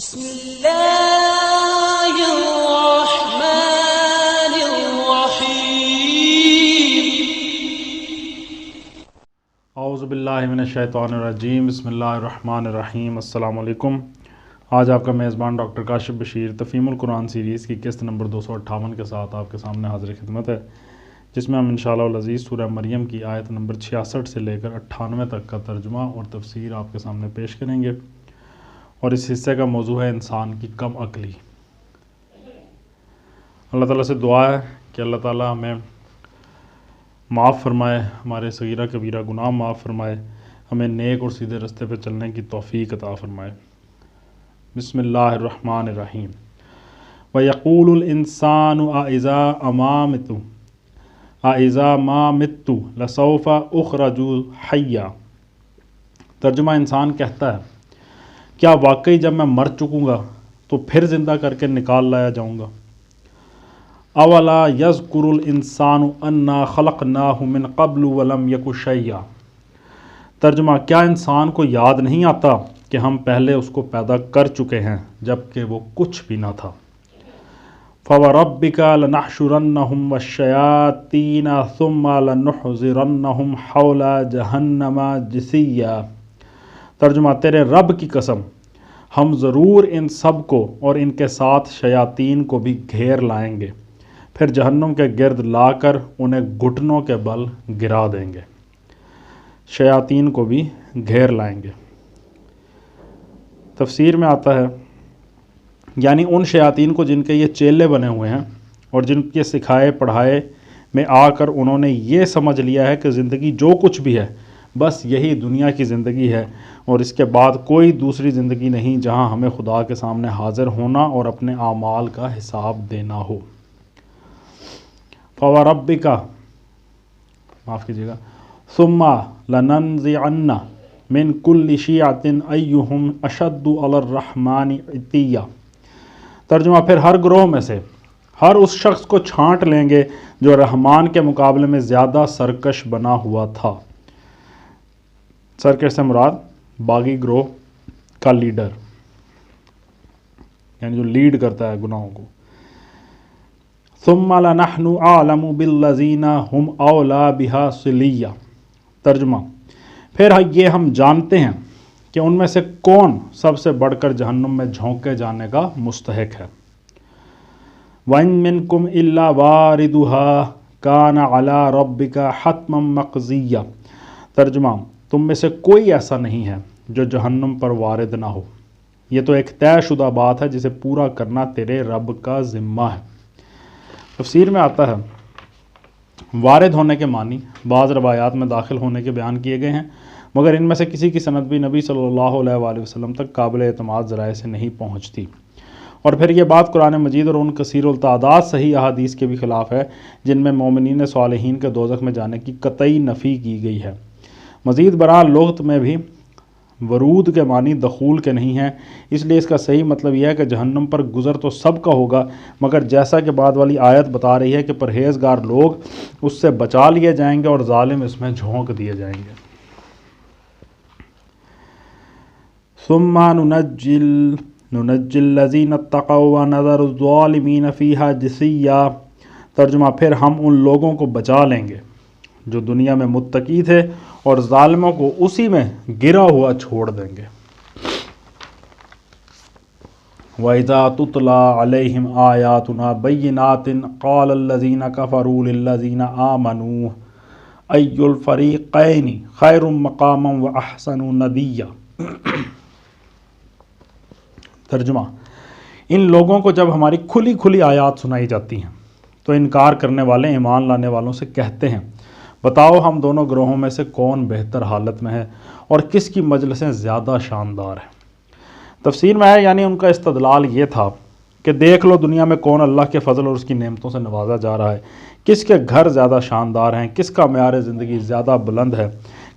بسم اللہ الرحمن الرحیم۔ اعوذ باللہ من الشیطان الرجیم، بسم اللہ الرحمن الرحیم۔ السلام علیکم۔ آج آپ کا میزبان ڈاکٹر کاشف بشیر تفہیم القرآن سیریز کی قسط نمبر 258 کے ساتھ آپ کے سامنے حاضر خدمت ہے، جس میں ہم انشاءاللہ العزیز سورہ مریم کی آیت نمبر 66 سے لے کر 98 تک کا ترجمہ اور تفسیر آپ کے سامنے پیش کریں گے، اور اس حصے کا موضوع ہے انسان کی کم عقلی۔ اللہ تعالیٰ سے دعا ہے کہ اللہ تعالیٰ ہمیں معاف فرمائے، ہمارے صغیرہ کبیرہ گناہ معاف فرمائے، ہمیں نیک اور سیدھے رستے پہ چلنے کی توفیق عطا فرمائے۔ بسم اللہ الرحمن الرحیم۔ وَيَقُولُ الْإِنسَانُ أَإِذَا مَا مِتُّ لَسَوْفَ أُخْرَجُ حَيًّا۔ ترجمہ: انسان کہتا ہے، کیا واقعی جب میں مر چکوں گا تو پھر زندہ کر کے نکال لایا جاؤں گا؟ اولا یذکر الانسان انا خلقناہ من قبل ولم یک شیئا۔ ترجمہ: کیا انسان کو یاد نہیں آتا کہ ہم پہلے اس کو پیدا کر چکے ہیں جبکہ وہ کچھ بھی نہ تھا؟ فوربک لنحشرنہم والشیاطین ثم لنحضرنہم حول جہنم جثیا۔ ترجمہ: تیرے رب کی قسم، ہم ضرور ان سب کو اور ان کے ساتھ شیاطین کو بھی گھیر لائیں گے، پھر جہنم کے گرد لا کر انہیں گھٹنوں کے بل گرا دیں گے۔ شیاطین کو بھی گھیر لائیں گے۔ تفسیر میں آتا ہے، یعنی ان شیاطین کو جن کے یہ چیلے بنے ہوئے ہیں اور جن کے سکھائے پڑھائے میں آ کر انہوں نے یہ سمجھ لیا ہے کہ زندگی جو کچھ بھی ہے بس یہی دنیا کی زندگی ہے اور اس کے بعد کوئی دوسری زندگی نہیں جہاں ہمیں خدا کے سامنے حاضر ہونا اور اپنے اعمال کا حساب دینا ہو۔ فوربک، معاف کیجیے گا، ثم لننزعن من کل شیعۃ ایہم اشد علی الرحمن عتیا۔ ترجمہ: پھر ہر گروہ میں سے ہر اس شخص کو چھانٹ لیں گے جو رحمان کے مقابلے میں زیادہ سرکش بنا ہوا تھا۔ سرکش سے مراد باغی گروہ کا لیڈر، یعنی جو لیڈ کرتا ہے گناہوں کو۔ ثم لنحن اعلم بالذین هم اولی بها صلیہ۔ ترجمہ: پھر یہ ہم جانتے ہیں کہ ان میں سے کون سب سے بڑھ کر جہنم میں جھونکے جانے کا مستحق ہے۔ وَإِن مِّنكُمْ إِلَّا وَارِدُهَا كَانَ عَلَى رَبِّكَ حَتْمًا مَّقْضِيًّا۔ ترجمہ: تم میں سے کوئی ایسا نہیں ہے جو جہنم پر وارد نہ ہو، یہ تو ایک طے شدہ بات ہے جسے پورا کرنا تیرے رب کا ذمہ ہے۔ تفسیر میں آتا ہے، وارد ہونے کے معنی بعض روایات میں داخل ہونے کے بیان کیے گئے ہیں، مگر ان میں سے کسی کی سند بھی نبی صلی اللہ علیہ وآلہ وسلم تک قابل اعتماد ذرائع سے نہیں پہنچتی، اور پھر یہ بات قرآن مجید اور ان کثیر التعداد صحیح احادیث کے بھی خلاف ہے جن میں مومنین صالحین کے دوزخ میں جانے کی قطعی نفی کی گئی ہے۔ مزید برآں لغت میں بھی ورود کے معنی دخول کے نہیں ہیں، اس لیے اس کا صحیح مطلب یہ ہے کہ جہنم پر گزر تو سب کا ہوگا، مگر جیسا کہ بعد والی آیت بتا رہی ہے کہ پرہیزگار لوگ اس سے بچا لیے جائیں گے اور ظالم اس میں جھونک دیے جائیں گے۔ ثم ننجی الذین اتقوا ونذر الظالمین فیہا جثیا۔ ترجمہ: پھر ہم ان لوگوں کو بچا لیں گے جو دنیا میں متقی تھے اور ظالموں کو اسی میں گرا ہوا چھوڑ دیں گے۔ وَإِذَا تُتْلَىٰ عَلَيْهِمْ آيَاتُنَا بَيِّنَاتٍ قَالَ الَّذِينَ كَفَرُوا لِلَّذِينَ آمَنُوا أَيُّ الْفَرِيقَيْنِ خَيْرٌ مَّقَامًا وَأَحْسَنُ نَدِيًّا۔ ترجمہ: ان لوگوں کو جب ہماری کھلی کھلی آیات سنائی جاتی ہیں تو انکار کرنے والے ایمان لانے والوں سے کہتے ہیں، بتاؤ ہم دونوں گروہوں میں سے کون بہتر حالت میں ہے اور کس کی مجلسیں زیادہ شاندار ہیں۔ تفسیر میں ہے، یعنی ان کا استدلال یہ تھا کہ دیکھ لو دنیا میں کون اللہ کے فضل اور اس کی نعمتوں سے نوازا جا رہا ہے، کس کے گھر زیادہ شاندار ہیں، کس کا معیار زندگی زیادہ بلند ہے،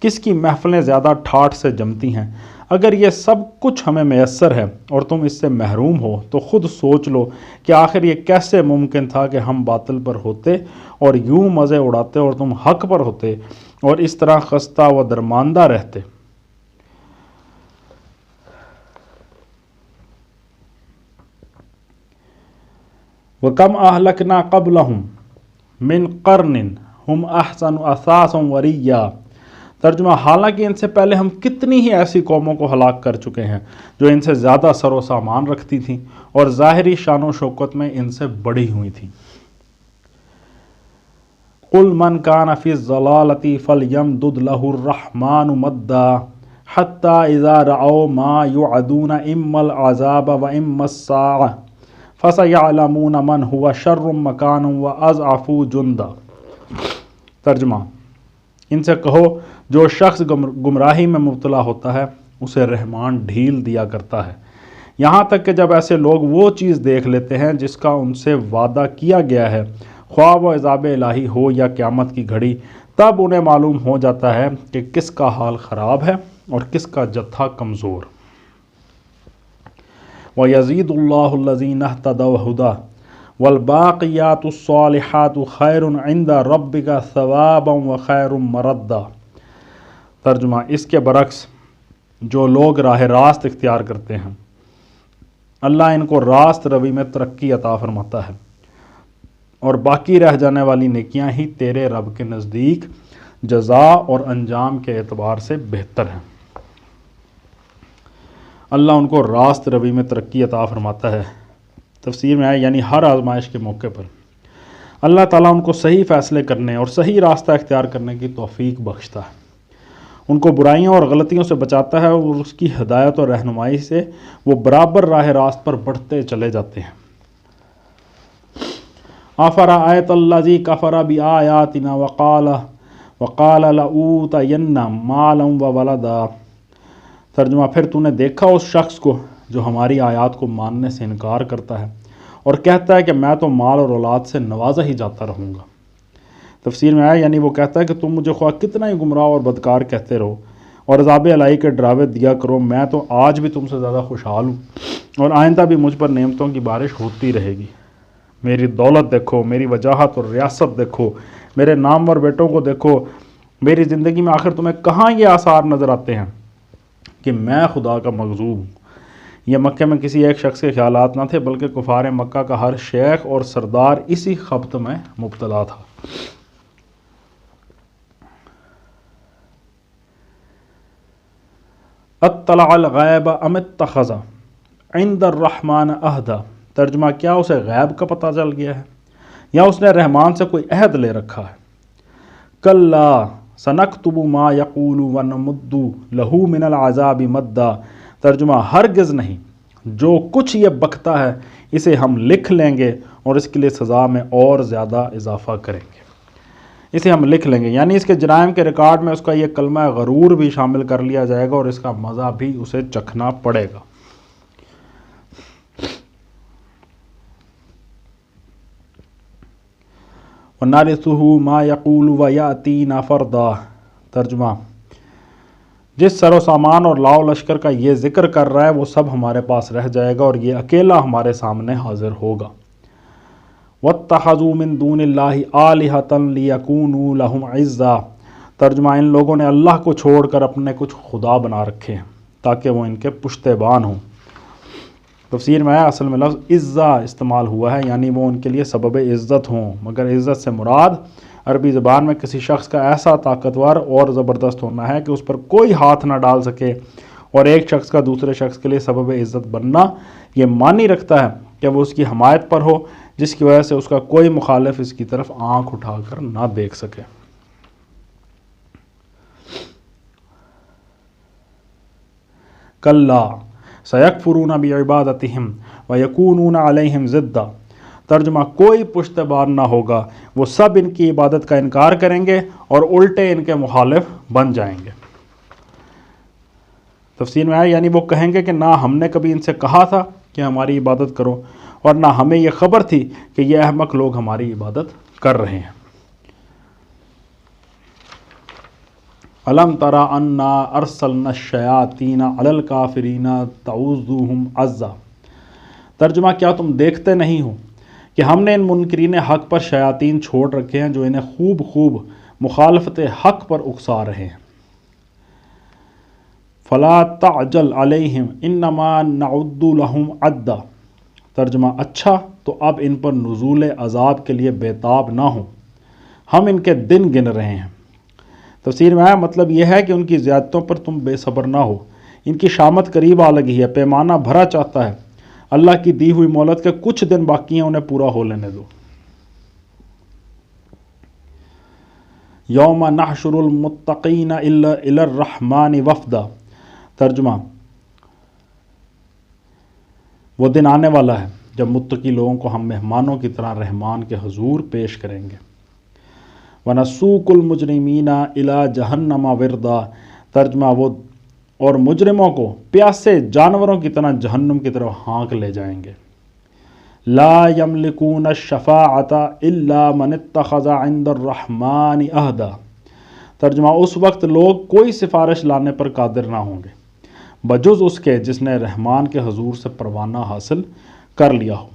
کس کی محفلیں زیادہ ٹھاٹھ سے جمتی ہیں۔ اگر یہ سب کچھ ہمیں میسر ہے اور تم اس سے محروم ہو تو خود سوچ لو کہ آخر یہ کیسے ممکن تھا کہ ہم باطل پر ہوتے اور یوں مزے اڑاتے اور تم حق پر ہوتے اور اس طرح خستہ و درماندہ رہتے۔ وَكَمْ أَهْلَكْنَا قَبْلَهُمْ مِنْ قَرْنٍ هُمْ أَحْسَنُ أَثَاثًا وَرِيًّا۔ ترجمہ، حالانکہ ان سے پہلے ہم کتنی ہی ایسی قوموں کو ہلاک کر چکے ہیں جو ان سے زیادہ سر و سامان رکھتی تھیں اور ظاہری شان و شوکت میں ان سے بڑی ہوئی تھیں۔ قُلْ مَنْ كَانَ فِي الضَّلَالَةِ فَلْيَمْدُدْ لَهُ الرَّحْمَنُ مَدًّا حَتَّى إِذَا رَأَوْا مَا يُوعَدُونَ إِمَّا الْعَذَابَ وَإِمَّا السَّاعَةَ فَسَيَعْلَمُونَ مَنْ هُوَ شَرٌّ مَكَانًا وَأَضْعَفُ جُنْدًا۔ ترجمہ، ان سے کہو جو شخص گمراہی میں مبتلا ہوتا ہے اسے رحمان ڈھیل دیا کرتا ہے، یہاں تک کہ جب ایسے لوگ وہ چیز دیکھ لیتے ہیں جس کا ان سے وعدہ کیا گیا ہے، خواہ وہ عذاب الہی ہو یا قیامت کی گھڑی، تب انہیں معلوم ہو جاتا ہے کہ کس کا حال خراب ہے اور کس کا جتھا کمزور۔ وَيَزِيدُ اللَّهُ الَّذِينَ اهْتَدَوْا هُدًى وَالْبَاقِيَاتُ الصَّالِحَاتُ خَيْرٌ عِندَ رَبِّكَ ثَوَابًا وَخَيْرٌ مَرَدًّا۔ ترجمہ، اس کے برعکس جو لوگ راہ راست اختیار کرتے ہیں اللہ ان کو راست روی میں ترقی عطا فرماتا ہے، اور باقی رہ جانے والی نیکیاں ہی تیرے رب کے نزدیک جزا اور انجام کے اعتبار سے بہتر ہیں۔ اللہ ان کو راست روی میں ترقی عطا فرماتا ہے۔ تفسیر میں ہے یعنی ہر آزمائش کے موقع پر اللہ تعالیٰ ان کو صحیح فیصلے کرنے اور صحیح راستہ اختیار کرنے کی توفیق بخشتا ہے، ان کو برائیوں اور غلطیوں سے بچاتا ہے، اور اس کی ہدایت اور رہنمائی سے وہ برابر راہ راست پر بڑھتے چلے جاتے ہیں۔ أَفَرَأَيْتَ الَّذِي كَفَرَ بِآيَاتِنَا وَقَالَ لَأُوتَيَنَّ مَالًا وَوَلَدًا۔ ترجمہ، پھر تو نے دیکھا اس شخص کو جو ہماری آیات کو ماننے سے انکار کرتا ہے اور کہتا ہے کہ میں تو مال اور اولاد سے نوازا ہی جاتا رہوں گا۔ تفسیر میں آیا یعنی وہ کہتا ہے کہ تم مجھے خواہ کتنا ہی گمراہ اور بدکار کہتے رہو اور عذاب الہی کے ڈراوے دیا کرو، میں تو آج بھی تم سے زیادہ خوشحال ہوں اور آئندہ بھی مجھ پر نعمتوں کی بارش ہوتی رہے گی۔ میری دولت دیکھو، میری وجاہت اور ریاست دیکھو، میرے نامور بیٹوں کو دیکھو، میری زندگی میں آخر تمہیں کہاں یہ آثار نظر آتے ہیں کہ میں خدا کا مغضوب ہوں۔ یہ مکہ میں کسی ایک شخص کے خیالات نہ تھے، بلکہ کفار مکہ کا ہر شیخ اور سردار اسی خبط میں مبتلا تھا۔ اطلع الغیب ام اتخذ عند الرحمن عہدا۔ ترجمہ، کیا اسے غیب کا پتہ چل گیا ہے یا اس نے رحمان سے کوئی عہد لے رکھا ہے؟ کلا سنکتب ما یقول ونمد لہ من العذاب مدا۔ ترجمہ، ہرگز نہیں، جو کچھ یہ بکتا ہے اسے ہم لکھ لیں گے اور اس کے لیے سزا میں اور زیادہ اضافہ کریں گے۔ اسے ہم لکھ لیں گے یعنی اس کے جرائم کے ریکارڈ میں اس کا یہ کلمہ غرور بھی شامل کر لیا جائے گا اور اس کا مزہ بھی اسے چکھنا پڑے گا۔ وَنَرِثُهُ مَا يَقُولُ وَيَأْتِينَا فَرْدًا۔ ترجمہ، جس سر و سامان اور لاؤ لشکر کا یہ ذکر کر رہا ہے وہ سب ہمارے پاس رہ جائے گا اور یہ اکیلا ہمارے سامنے حاضر ہوگا۔ وَاتَّخَذُوا مِن دُونِ اللَّهِ آلِهَةً لِيَكُونُوا لَهُمْ عِزًّا۔ ترجمہ، ان لوگوں نے اللہ کو چھوڑ کر اپنے کچھ خدا بنا رکھے ہیں تاکہ وہ ان کے پشتیبان ہوں۔ تفسیر میں اصل میں لفظ عزا استعمال ہوا ہے یعنی وہ ان کے لیے سبب عزت ہوں، مگر عزت سے مراد عربی زبان میں کسی شخص کا ایسا طاقتور اور زبردست ہونا ہے کہ اس پر کوئی ہاتھ نہ ڈال سکے، اور ایک شخص کا دوسرے شخص کے لیے سبب عزت بننا یہ معنی رکھتا ہے کہ وہ اس کی حمایت پر ہو جس کی وجہ سے اس کا کوئی مخالف اس کی طرف آنکھ اٹھا کر نہ دیکھ سکے۔ کلا سیکفرون بعبادتہم ویکونون علیہم ضدا۔ ترجمہ، کوئی پشتبان نہ ہوگا، وہ سب ان کی عبادت کا انکار کریں گے اور الٹے ان کے مخالف بن جائیں گے۔ تفسیر میں آیا یعنی وہ کہیں گے کہ نہ ہم نے کبھی ان سے کہا تھا کہ ہماری عبادت کرو، اور نہ ہمیں یہ خبر تھی کہ یہ احمق لوگ ہماری عبادت کر رہے ہیں۔ الم ترى انا ارسلنا الشیاطین علی الکافرین تعوذوہم عزا۔ ترجمہ، کیا تم دیکھتے نہیں ہو کہ ہم نے ان منکرین حق پر شیاطین چھوڑ رکھے ہیں جو انہیں خوب خوب مخالفت حق پر اکسا رہے ہیں۔ فلا تعجل علیہم انما نعد لہم عدا۔ ترجمہ اچھا تو اب ان پر نزول عذاب کے لیے بےتاب نہ ہوں، ہم ان کے دن گن رہے ہیں۔ تفسیر میں آیا مطلب یہ ہے کہ ان کی زیادتوں پر تم بے صبر نہ ہو، ان کی شامت قریب آ لگی ہے، پیمانہ بھرا چاہتا ہے، اللہ کی دی ہوئی مہلت کے کچھ دن باقی ہیں، انہیں پورا ہو لینے دو۔ یوم نحشر المتقین الی الرحمن وفدا، ترجمہ وہ دن آنے والا ہے جب متقی لوگوں کو ہم مہمانوں کی طرح رحمان کے حضور پیش کریں گے۔ وَنَسُوقُ الْمُجْرِمِينَ إِلَى جَهَنَّمَ وِرْدًا، ترجمہ وہ اور مجرموں کو پیاسے جانوروں کی طرح جہنم کی طرف ہانک لے جائیں گے۔ لا يملكون الشفاعة إلا من اتخذ عند الرحمن عہدا، ترجمہ اس وقت لوگ کوئی سفارش لانے پر قادر نہ ہوں گے بجز اس کے جس نے رحمان کے حضور سے پروانہ حاصل کر لیا ہو۔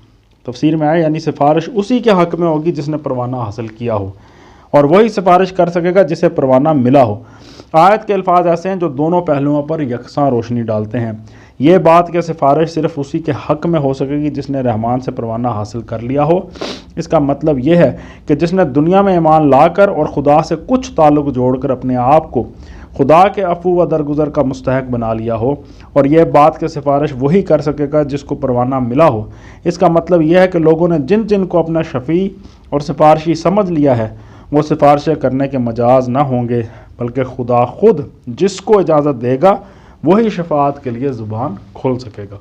تفسیر میں آئے یعنی سفارش اسی کے حق میں ہوگی جس نے پروانہ حاصل کیا ہو، اور وہی سفارش کر سکے گا جسے پروانہ ملا ہو۔ آیت کے الفاظ ایسے ہیں جو دونوں پہلوؤں پر یکساں روشنی ڈالتے ہیں۔ یہ بات کہ سفارش صرف اسی کے حق میں ہو سکے گی جس نے رحمان سے پروانہ حاصل کر لیا ہو، اس کا مطلب یہ ہے کہ جس نے دنیا میں ایمان لا کر اور خدا سے کچھ تعلق جوڑ کر اپنے آپ کو خدا کے عفو و درگزر کا مستحق بنا لیا ہو، اور یہ بات کہ سفارش وہی کر سکے گا جس کو پروانہ ملا ہو، اس کا مطلب یہ ہے کہ لوگوں نے جن جن کو اپنا شفیع اور سفارشی سمجھ لیا ہے وہ سفارشیں کرنے کے مجاز نہ ہوں گے، بلکہ خدا خود جس کو اجازت دے گا وہی شفاعت کے لیے زبان کھول سکے گا۔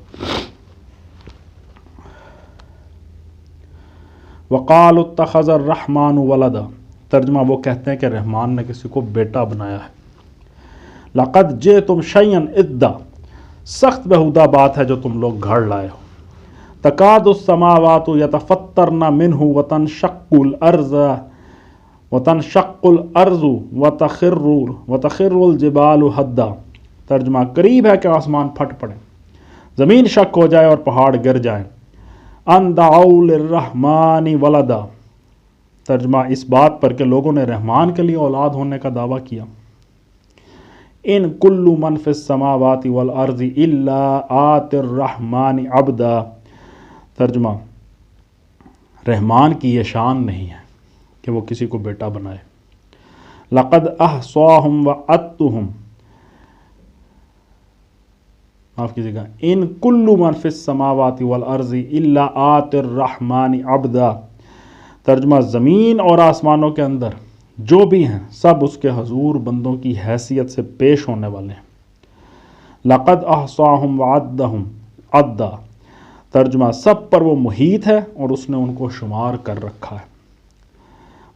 وقال اتخذ الرحمن ولدا، ترجمہ وہ کہتے ہیں کہ رحمان نے کسی کو بیٹا بنایا ہے۔ لقد جئتم شیئا ادا، سخت بہودہ بات ہے جو تم لوگ گھڑ لائے ہو۔ تکاد السماوات یتفطرن منہ وتنشق الارض وتخر الجبال حدا، ترجمہ قریب ہے کہ آسمان پھٹ پڑے، زمین شق ہو جائے اور پہاڑ گر جائیں۔ ان دعوا للرحمن ولدا، ترجمہ اس بات پر کہ لوگوں نے رحمان کے لیے اولاد ہونے کا دعویٰ کیا۔ ان کل من فی السماوات والارض الا آت الرحمن عبدا، ترجمہ رحمان کی یہ شان نہیں ہے کہ وہ کسی کو بیٹا بنائے۔ لقد احصاہم وعدتہم، معاف کیجیے گا، ان کل من فی السماوات والارض الا آت الرحمن عبدا، ترجمہ زمین اور آسمانوں کے اندر جو بھی ہیں سب اس کے حضور بندوں کی حیثیت سے پیش ہونے والے ہیں۔ لقد احصاہم وعدہم عدا، ترجمہ سب پر وہ محیط ہے اور اس نے ان کو شمار کر رکھا ہے۔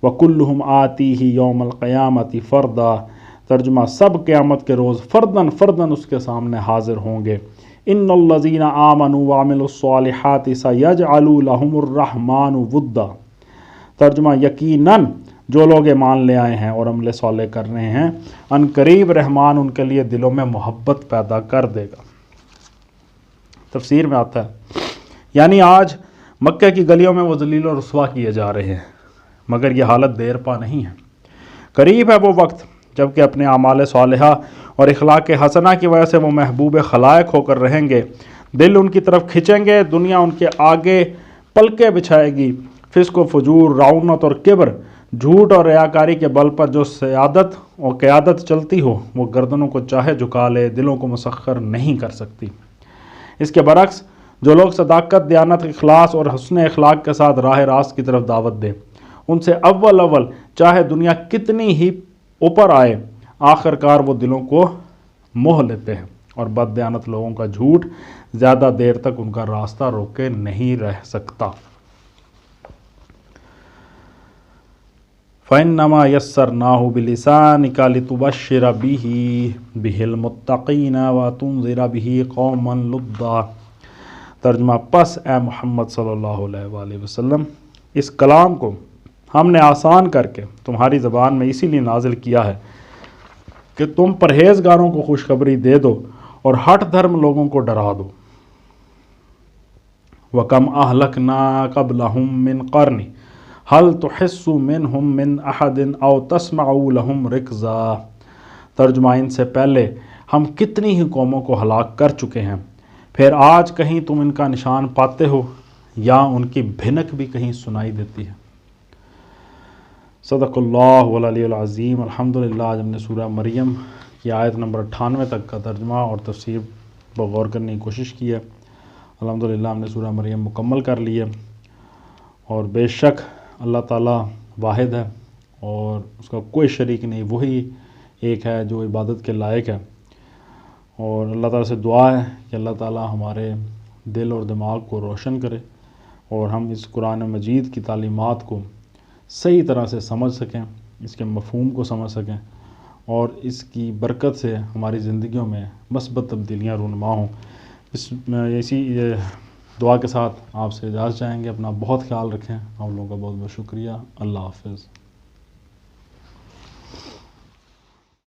وَكُلُّهُمْ آتِيهِ يَوْمَ الْقِيَامَةِ فَرْدًا، ترجمہ سب قیامت کے روز فرداً فرداً اس کے سامنے حاضر ہوں گے۔ إِنَّ الَّذِينَ آمَنُوا وَعَمِلُوا الصَّالِحَاتِ سَيَجْعَلُ لَهُمُ الرَّحْمَنُ وُدًّا، ترجمہ یقیناً جو لوگ ایمان لے آئے ہیں اور عمل صالح کر رہے ہیں ان قریب رحمان ان کے لیے دلوں میں محبت پیدا کر دے گا۔ تفسیر میں آتا ہے یعنی آج مکہ کی گلیوں میں وہ ذلیل و رسوا کیے جا رہے ہیں، مگر یہ حالت دیر پا نہیں ہے، قریب ہے وہ وقت جب کہ اپنے اعمال صالحہ اور اخلاق حسنہ کی وجہ سے وہ محبوب خلائق ہو کر رہیں گے، دل ان کی طرف کھنچیں گے، دنیا ان کے آگے پلکیں بچھائے گی، فسق و فجور، رعونت اور کبر، جھوٹ اور ریاکاری کے بل پر جو سیادت اور قیادت چلتی ہو وہ گردنوں کو چاہے جھکا لے، دلوں کو مسخر نہیں کر سکتی۔ اس کے برعکس جو لوگ صداقت، دیانت، اخلاص اور حسن اخلاق کے ساتھ راہ راست کی طرف دعوت دیں، ان سے اول چاہے دنیا کتنی ہی اوپر آئے، آخر کار وہ دلوں کو موہ لیتے ہیں، اور بد دیانت لوگوں کا جھوٹ زیادہ دیر تک ان کا راستہ روکے نہیں رہ سکتا۔ فَإِنَّمَا يَسَّرْنَاهُ بِلِسَانِكَ لِتُبَشِّرَ بِهِ الْمُتَّقِينَ وَتُنذِرَ بِهِ قَوْمًا لُدًّا، ترجمہ پس اے محمد صلی اللہ علیہ وآلہ وسلم اس کلام کو ہم نے آسان کر کے تمہاری زبان میں اسی لیے نازل کیا ہے کہ تم پرہیزگاروں کو خوشخبری دے دو اور ہٹ دھرم لوگوں کو ڈرا دو۔ وَكَمْ أَهْلَكْنَا قَبْلَهُمْ مِنْ قَرْنٍ هَلْ تُحِسُّ مِنْهُمْ مِنْ أَحَدٍ أَوْ تَسْمَعُ لَهُمْ رِكْزًا، ترجمہ ان سے پہلے ہم کتنی ہی قوموں کو ہلاک کر چکے ہیں، پھر آج کہیں تم ان کا نشان پاتے ہو یا ان کی بھنک بھی کہیں سنائی دیتی ہے۔ صدق اللہ العلی العظیم۔ الحمدللہ آج ہم نے سورہ مریم کی آیت نمبر 98 تک کا ترجمہ اور تفسیر پر غور کرنے کی کوشش کی ہے۔ الحمدللہ ہم نے سورہ مریم مکمل کر لی ہے، اور بے شک اللہ تعالیٰ واحد ہے اور اس کا کوئی شریک نہیں، وہی ایک ہے جو عبادت کے لائق ہے۔ اور اللہ تعالیٰ سے دعا ہے کہ اللہ تعالیٰ ہمارے دل اور دماغ کو روشن کرے اور ہم اس قرآن مجید کی تعلیمات کو صحیح طرح سے سمجھ سکیں، اس کے مفہوم کو سمجھ سکیں، اور اس کی برکت سے ہماری زندگیوں میں مثبت تبدیلیاں رونما ہوں۔ اسی دعا کے ساتھ آپ سے اجازت چاہیں گے۔ اپنا بہت خیال رکھیں۔ آپ لوگوں کا بہت بہت شکریہ۔ اللہ حافظ۔